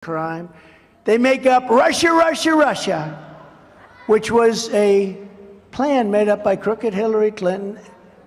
crime. They make up Russia, Russia, Russia, which was a plan made up by crooked Hillary Clinton,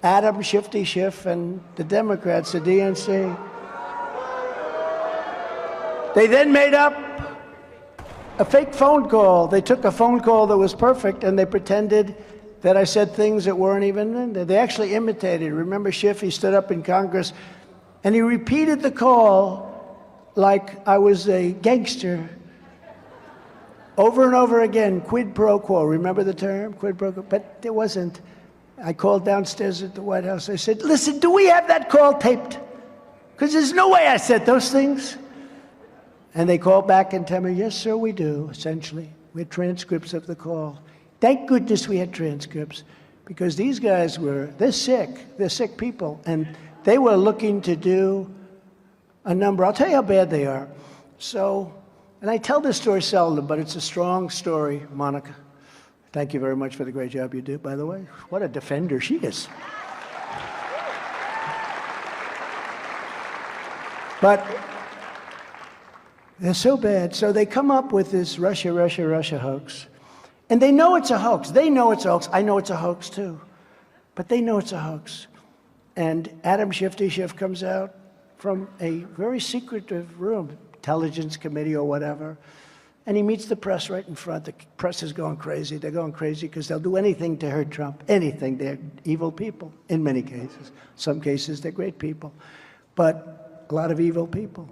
Adam Shifty Schiff, and the Democrats, the DNC. They then made up a fake phone call. They took a phone call that was perfect, and they pretended that I said things that weren't even in there. They actually imitated. Remember Schiff? He stood up in Congress, and he repeated the call like I was a gangster, over and over again, quid pro quo. Remember the term, quid pro quo? But there wasn't. I called downstairs at the White House. I said, listen, do we have that call taped? Because there's no way I said those things. And they called back and tell me, yes, sir, we do, essentially. We had transcripts of the call. Thank goodness we had transcripts, because these guys they're sick people, and they were looking to do a number. I'll tell you how bad they are. So, and I tell this story seldom, but it's a strong story, Monica. Thank you very much for the great job you do, by the way. What a defender she is. But they're so bad. So they come up with this Russia, Russia, Russia hoax. And they know it's a hoax. They know it's a hoax. I know it's a hoax, too. But they know it's a hoax. And Adam Shifty Schiff comes out from a very secretive room, intelligence committee or whatever, and he meets the press right in front. The press is going crazy. They're going crazy because they'll do anything to hurt Trump. Anything. They're evil people in many cases. Some cases, they're great people. But a lot of evil people.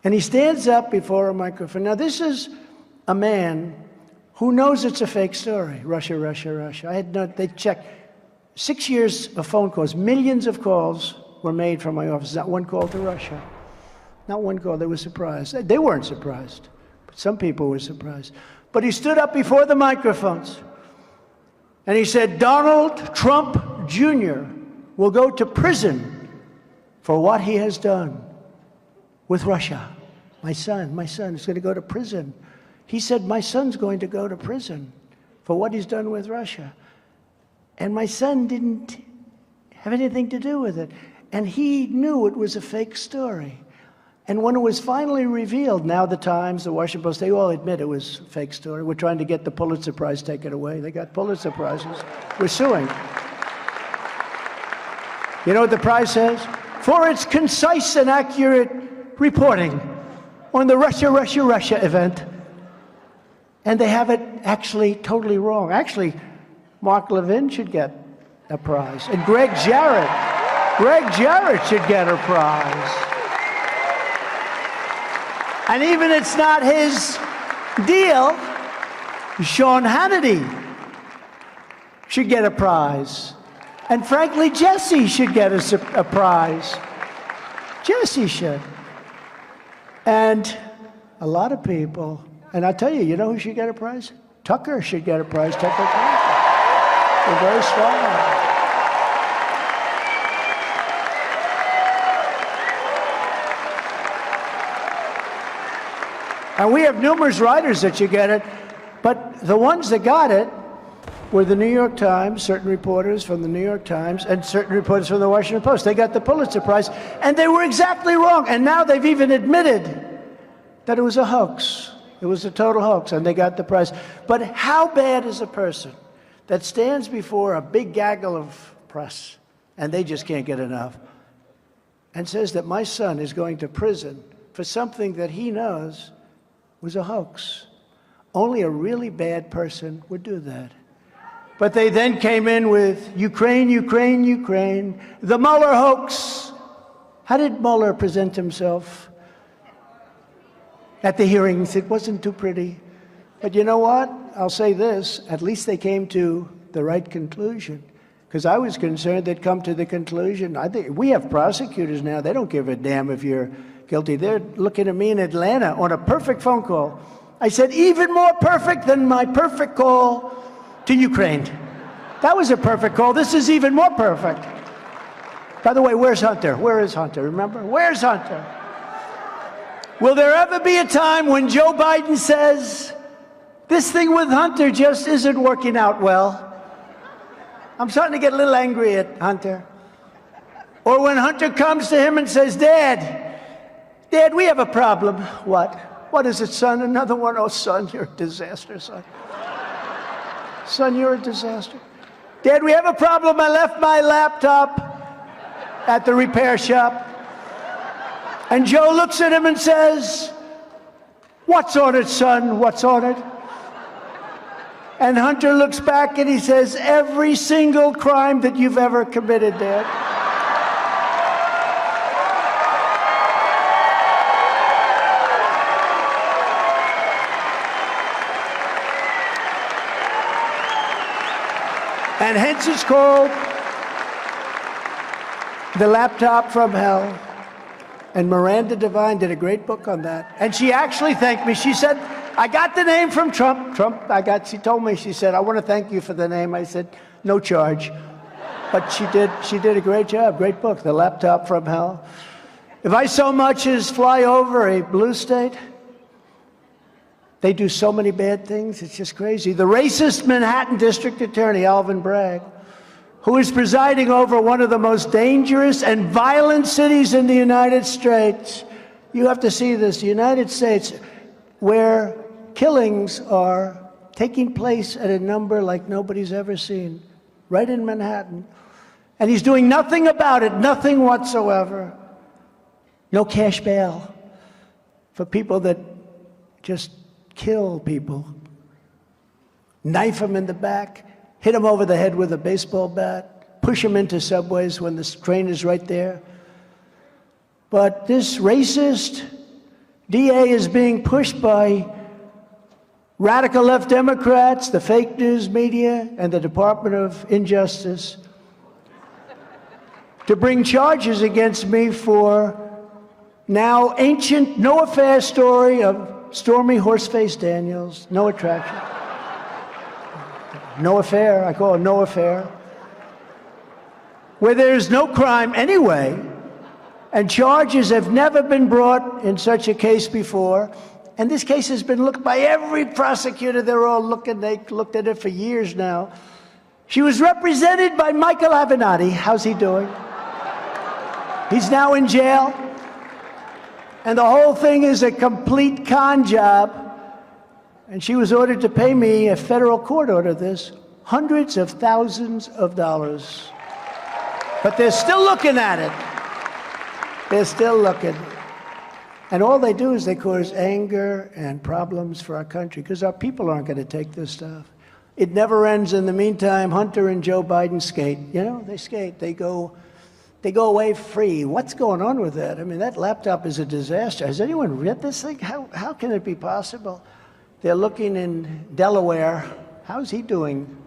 And he stands up before a microphone. Now, this is a man who knows it's a fake story. Russia, Russia, Russia. They checked 6 years of phone calls, millions of calls were made from my office. Not one call to Russia. Not one call. They were surprised. They weren't surprised, but some people were surprised. But he stood up before the microphones, and he said, Donald Trump Jr. will go to prison for what he has done with Russia. My son is going to go to prison. He said, my son's going to go to prison for what he's done with Russia. And my son didn't have anything to do with it. And he knew it was a fake story. And when it was finally revealed, now the Times, the Washington Post, they all admit it was a fake story. We're trying to get the Pulitzer Prize taken away. They got Pulitzer Prizes. We're suing. You know what the prize says? For its concise and accurate reporting on the Russia, Russia, Russia event. And they have it actually totally wrong. Actually, Mark Levin should get a prize. And Greg Jarrett should get a prize. And even it's not his deal, Sean Hannity should get a prize. And frankly, Jesse should get a prize. Jesse should. And a lot of people, and I'll tell you, you know who should get a prize? Tucker should get a prize. Tucker Carlson. They're very strong. And we have numerous writers that should get it, but the ones that got it were the New York Times, certain reporters from the New York Times, and certain reporters from the Washington Post. They got the Pulitzer Prize, and they were exactly wrong. And now they've even admitted that it was a hoax. It was a total hoax, and they got the prize. But how bad is a person that stands before a big gaggle of press, and they just can't get enough, and says that my son is going to prison for something that he knows was a hoax? Only a really bad person would do that. But they then came in with Ukraine, Ukraine, Ukraine, the Mueller hoax. How did Mueller present himself at the hearings? It wasn't too pretty. But you know what? I'll say this. At least they came to the right conclusion. Because I was concerned they'd come to the conclusion. I think we have prosecutors now. They don't give a damn if you're guilty. They're looking at me in Atlanta on a perfect phone call. I said, even more perfect than my perfect call to Ukraine. That was a perfect call. This is even more perfect. By the way, where's Hunter? Where is Hunter? Remember? Where's Hunter? Will there ever be a time when Joe Biden says, this thing with Hunter just isn't working out well? I'm starting to get a little angry at Hunter. Or when Hunter comes to him and says, Dad, we have a problem. What? What is it, son? Another one? Oh, son, you're a disaster, son. Son, you're a disaster. Dad, we have a problem. I left my laptop at the repair shop. And Joe looks at him and says, what's on it, son? What's on it? And Hunter looks back and he says, every single crime that you've ever committed, Dad. And hence it's called The Laptop from Hell. And Miranda Devine did a great book on that. And she actually thanked me. She said, I got the name from Trump. She told me, she said, I want to thank you for the name. I said, no charge. But she did a great job, great book, The Laptop from Hell. If I so much as fly over a blue state, they do so many bad things, it's just crazy. The racist Manhattan District Attorney, Alvin Bragg, who is presiding over one of the most dangerous and violent cities in the United States. You have to see this, the United States, where killings are taking place at a number like nobody's ever seen, right in Manhattan. And he's doing nothing about it, nothing whatsoever. No cash bail for people that just kill people, knife them in the back, hit them over the head with a baseball bat, push them into subways when the train is right there. But this racist DA is being pushed by radical left Democrats, the fake news media, and the Department of Injustice to bring charges against me for now ancient no-affair story of Stormy Horseface Daniels, no attraction. No affair, I call it no affair. Where there's no crime anyway, and charges have never been brought in such a case before. And this case has been looked by every prosecutor. They're all looking, they looked at it for years now. She was represented by Michael Avenatti. How's he doing? He's now in jail. And the whole thing is a complete con job. And she was ordered to pay me, a federal court ordered this, hundreds of thousands of dollars. But they're still looking at it. They're still looking. And all they do is they cause anger and problems for our country because our people aren't going to take this stuff. It never ends. In the meantime, Hunter and Joe Biden skate. You know, they skate. They go away free. What's going on with that? I mean, that laptop is a disaster. Has anyone read this thing? How can it be possible? They're looking in Delaware. How's he doing?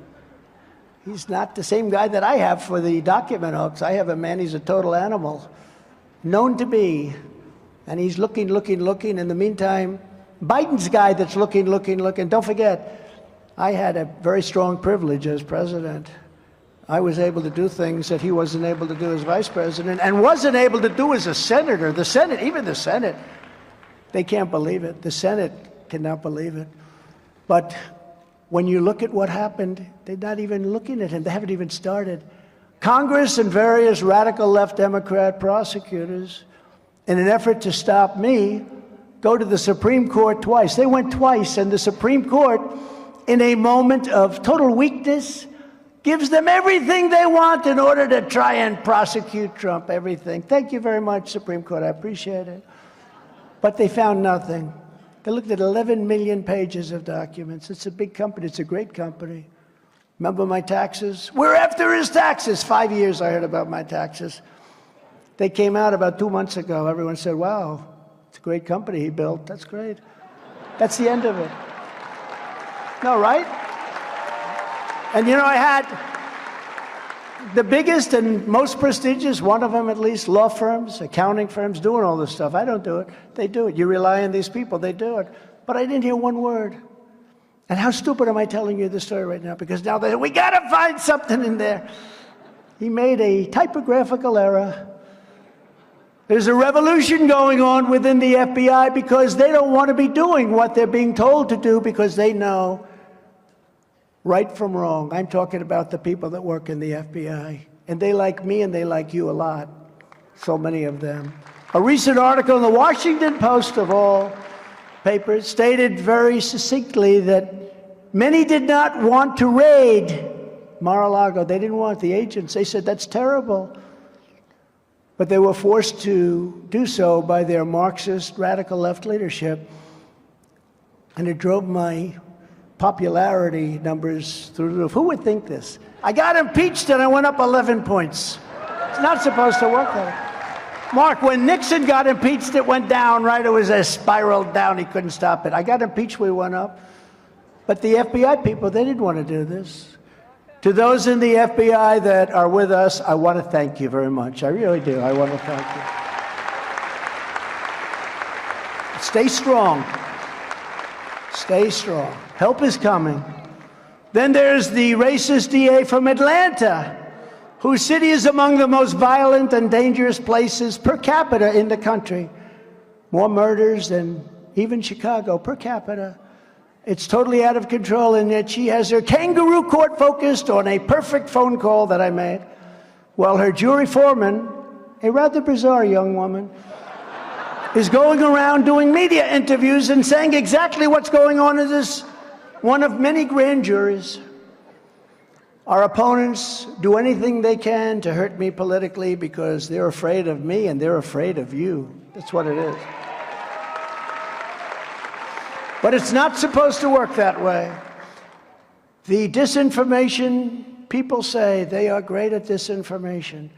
He's not the same guy that I have for the document hoax. I have a man, he's a total animal, known to be. And he's looking. In the meantime, Biden's guy that's looking. Don't forget, I had a very strong privilege as president. I was able to do things that he wasn't able to do as vice president and wasn't able to do as a senator. The Senate, even the Senate, they can't believe it. The Senate cannot believe it. But when you look at what happened, they're not even looking at him. They haven't even started. Congress and various radical left Democrat prosecutors, in an effort to stop me, go to the Supreme Court twice. They went twice, and the Supreme Court, in a moment of total weakness, gives them everything they want in order to try and prosecute Trump, everything. Thank you very much, Supreme Court, I appreciate it. But they found nothing. They looked at 11 million pages of documents. It's a big company, it's a great company. Remember my taxes? We're after his taxes. 5 years I heard about my taxes. They came out about 2 months ago. Everyone said, wow, it's a great company he built. That's great. That's the end of it. No, right? And you know, I had the biggest and most prestigious, one of them at least, law firms, accounting firms, doing all this stuff. I don't do it. They do it. You rely on these people. They do it. But I didn't hear one word. And how stupid am I telling you this story right now? Because now they say, we got to find something in there. He made a typographical error. There's a revolution going on within the FBI because they don't want to be doing what they're being told to do because they know right from wrong. I'm talking about the people that work in the FBI. And they like me and they like you a lot. So many of them. A recent article in the Washington Post of all paper stated very succinctly that many did not want to raid Mar-a-Lago. They didn't want the agents. They said, that's terrible. But they were forced to do so by their Marxist radical left leadership. And it drove my popularity numbers through the roof. Who would think this? I got impeached and I went up 11 points. It's not supposed to work that way. Mark, when Nixon got impeached, it went down, right? It was a spiral down. He couldn't stop it. I got impeached, we went up. But the FBI people, they didn't want to do this. To those in the FBI that are with us, I want to thank you very much. I really do. I want to thank you. Stay strong. Stay strong. Help is coming. Then there's the racist DA from Atlanta, whose city is among the most violent and dangerous places per capita in the country. More murders than even Chicago per capita. It's totally out of control, and yet she has her kangaroo court focused on a perfect phone call that I made, while her jury foreman, a rather bizarre young woman, is going around doing media interviews and saying exactly what's going on in this one of many grand juries. Our opponents do anything they can to hurt me politically because they're afraid of me and they're afraid of you. That's what it is. But it's not supposed to work that way. The disinformation, people say they are great at disinformation.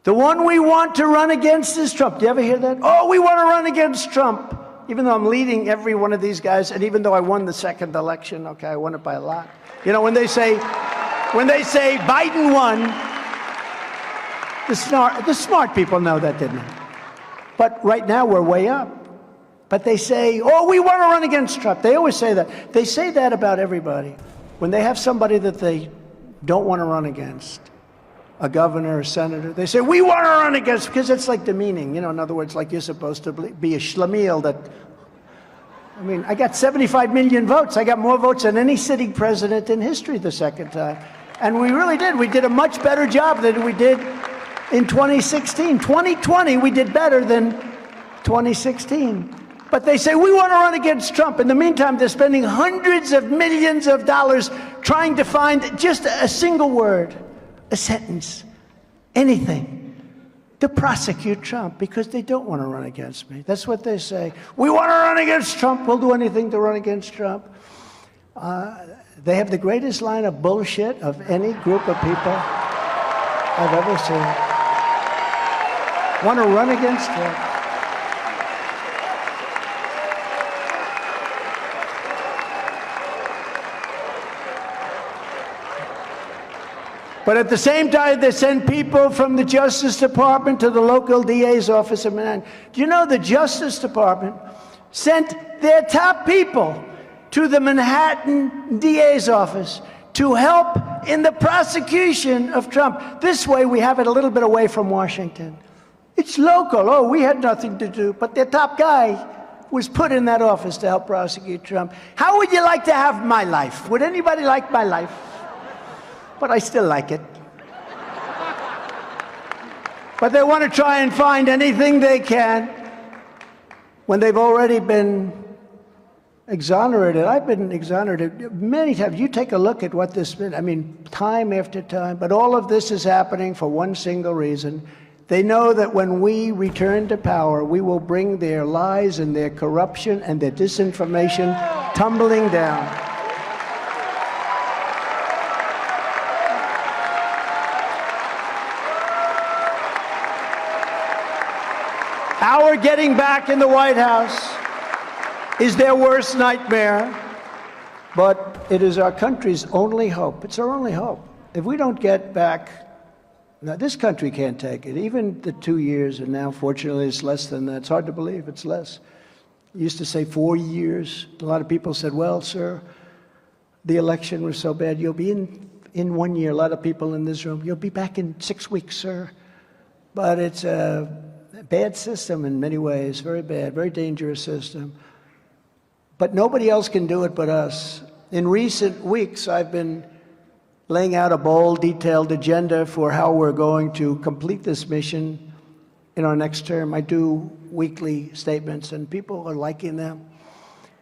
The one we want to run against is Trump. Do you ever hear that? Oh, we want to run against Trump. Even though I'm leading every one of these guys, and even though I won the second election, okay, I won it by a lot. You know, when they say Biden won, the smart people know that, didn't they? But right now we're way up. But they say, oh, we want to run against Trump. They always say that. They say that about everybody. When they have somebody that they don't want to run against, a governor, a senator, they say, we want to run against, because it's like demeaning. You know, in other words, like you're supposed to be a schlemiel that, I mean, I got 75 million votes. I got more votes than any sitting president in history the second time. And we really did. We did a much better job than we did in 2016. 2020, we did better than 2016. But they say, we want to run against Trump. In the meantime, they're spending hundreds of millions of dollars trying to find just a single word, a sentence, anything, to prosecute Trump, because they don't want to run against me. That's what they say. We want to run against Trump. We'll do anything to run against Trump. They have the greatest line of bullshit of any group of people I've ever seen. Want to run against Trump. But at the same time, they send people from the Justice Department to the local DA's office in Manhattan. Do you know the Justice Department sent their top people to the Manhattan DA's office to help in the prosecution of Trump? This way, we have it a little bit away from Washington. It's local. Oh, we had nothing to do. But their top guy was put in that office to help prosecute Trump. How would you like to have my life? Would anybody like my life? But I still like it. But they want to try and find anything they can when they've already been exonerated. I've been exonerated many times. You take a look at what this has been. I mean, time after time. But all of this is happening for one single reason. They know that when we return to power, we will bring their lies and their corruption and their disinformation tumbling down. Our getting back in the White House is their worst nightmare, but it is our country's only hope. It's our only hope. If we don't get back, now this country can't take it. Even the 2 years, and now fortunately it's less than that. It's hard to believe it's less. I used to say 4 years. A lot of people said, well, sir, the election was so bad. You'll be in 1 year. A lot of people in this room, you'll be back in 6 weeks, sir. But it's a bad system in many ways, very bad, very dangerous system. But nobody else can do it but us. In recent weeks, I've been laying out a bold, detailed agenda for how we're going to complete this mission in our next term. I do weekly statements, and people are liking them.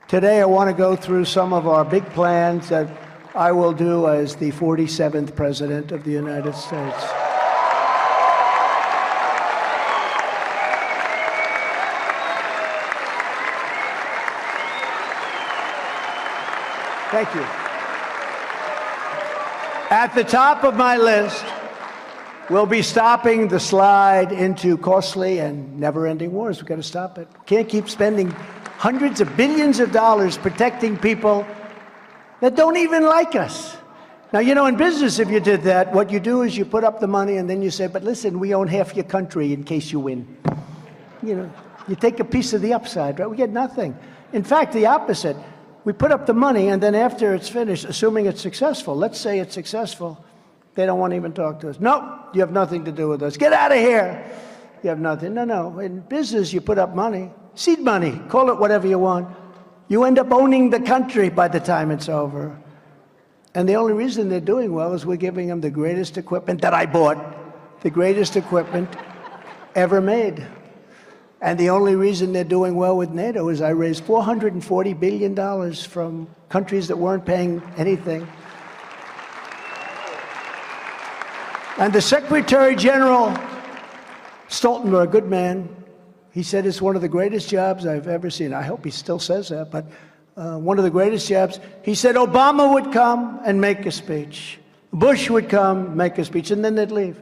Today, I want to go through some of our big plans that I will do as the 47th President of the United States. Thank you. At the top of my list, we'll be stopping the slide into costly and never-ending wars. We've got to stop it. Can't keep spending hundreds of billions of dollars protecting people that don't even like us. Now, you know, in business, if you did that, what you do is you put up the money and then you say, but listen, we own half your country in case you win. You know, you take a piece of the upside, right? We get nothing. In fact, the opposite. We put up the money, and then after it's finished, assuming it's successful, let's say it's successful, they don't want to even talk to us. No, you have nothing to do with us. Get out of here. You have nothing. No. In business, you put up money, seed money, call it whatever you want. You end up owning the country by the time it's over. And the only reason they're doing well is we're giving them the greatest equipment that I bought, the greatest equipment ever made. And the only reason they're doing well with NATO is I raised $440 billion from countries that weren't paying anything. And the Secretary General Stoltenberg, a good man, he said it's one of the greatest jobs I've ever seen. I hope he still says that, but one of the greatest jobs. He said Obama would come and make a speech. Bush would come, make a speech, and then they'd leave.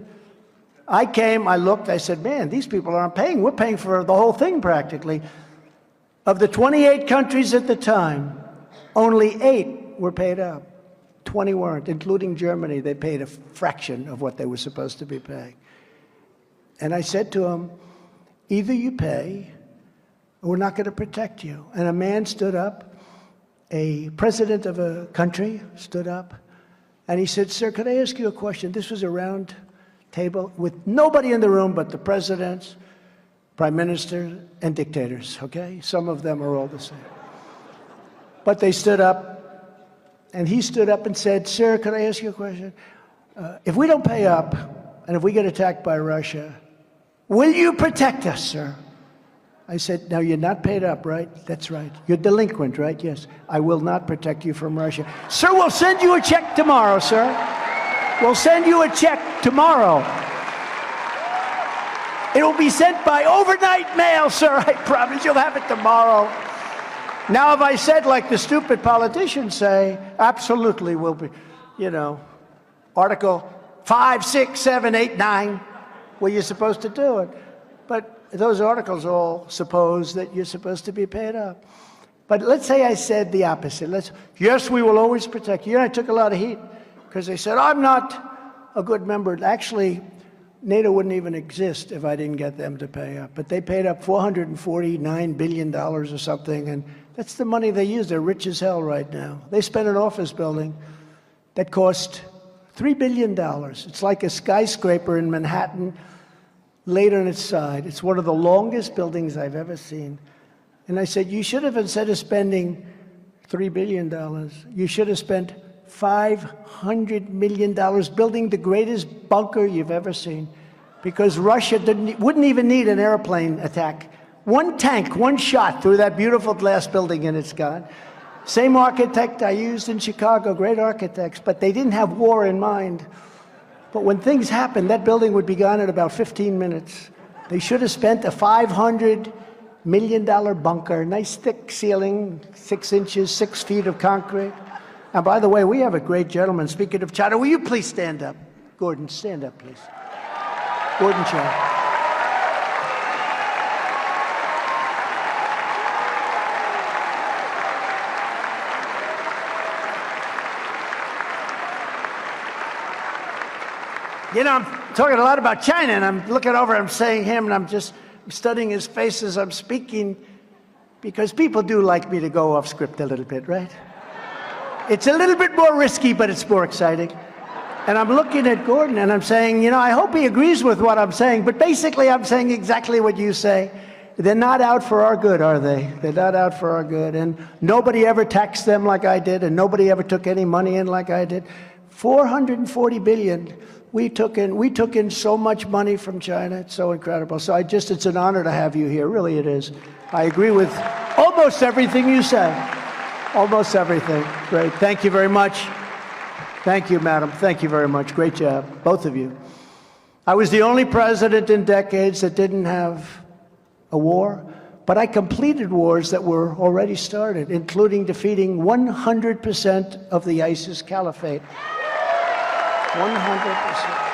I came, I looked, I said, man, these people aren't paying. We're paying for the whole thing practically. Of the 28 countries at the time, only 8 were paid up. 20 weren't, including Germany. They paid a fraction of what they were supposed to be paying. And I said to him, either you pay, or we're not going to protect you. And a man stood up, a president of a country stood up, and he said, sir, could I ask you a question? This was a round table with nobody in the room but the presidents, prime ministers, and dictators, okay? Some of them are all the same. But they stood up, and he stood up and said, sir, could I ask you a question? If we don't pay up, and if we get attacked by Russia, will you protect us, sir? I said, now you're not paid up, right? That's right. You're delinquent, right? Yes. I will not protect you from Russia. Sir, we'll send you a check tomorrow, sir. We'll send you a check tomorrow. It will be sent by overnight mail, sir. I promise you'll have it tomorrow. Now, if I said, like the stupid politicians say, absolutely will be, you know, Article 5, 6, 7, 8, 9, well, you're supposed to do it. But those articles all suppose that you're supposed to be paid up. But let's say I said the opposite. Yes, we will always protect you. You know, I took a lot of heat because they said, I'm not a good member. Actually, NATO wouldn't even exist if I didn't get them to pay up. But they paid up $449 billion or something, and that's the money they use. They're rich as hell right now. They spent an office building that cost $3 billion. It's like a skyscraper in Manhattan laid on its side. It's one of the longest buildings I've ever seen. And I said, you should have, instead of spending $3 billion, you should have spent $500 million building the greatest bunker you've ever seen, because Russia wouldn't even need an airplane attack. One tank, one shot through that beautiful glass building and it's gone. Same architect I used in Chicago, great architects, but they didn't have war in mind. But when things happened, that building would be gone in about 15 minutes. They should have spent a $500 million bunker, nice thick ceiling, 6 inches, 6 feet of concrete. And by the way, we have a great gentleman. Speaking of China, will you please stand up? Gordon, stand up, please. Gordon China. You know, I'm talking a lot about China, and I'm looking over, I'm saying him, and I'm just studying his face as I'm speaking, because people do like me to go off script a little bit, right? It's a little bit more risky, but it's more exciting. And I'm looking at Gordon, and I'm saying, you know, I hope he agrees with what I'm saying, but basically I'm saying exactly what you say. They're not out for our good, are they? They're not out for our good. And nobody ever taxed them like I did, and nobody ever took any money in like I did. $440 billion. We took in so much money from China. It's so incredible. So it's an honor to have you here. Really, it is. I agree with almost everything you said. Almost everything. Great. Thank you very much. Thank you, madam. Thank you very much. Great job, both of you. I was the only president in decades that didn't have a war, but I completed wars that were already started, including defeating 100% of the ISIS caliphate. 100%.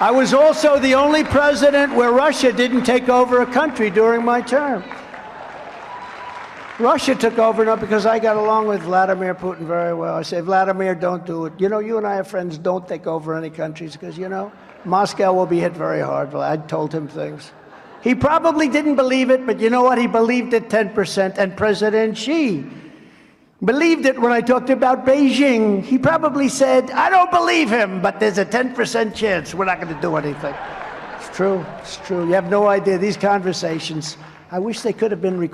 I was also the only president where Russia didn't take over a country during my term. Russia took over not because I got along with Vladimir Putin very well. I say, Vladimir, don't do it. You know, you and I are friends. Don't take over any countries because, you know, Moscow will be hit very hard. Well, I told him things. He probably didn't believe it, but you know what? He believed it 10%. And President Xi believed it when I talked about Beijing. He probably said, I don't believe him, but there's a 10% chance we're not going to do anything. It's true. It's true. You have no idea. These conversations, I wish they could have been recorded.